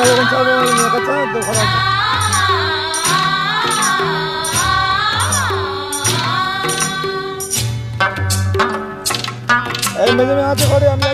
যখন চাবো কাছে তো খারাপ। এই মেজে আছে ঘরে আমি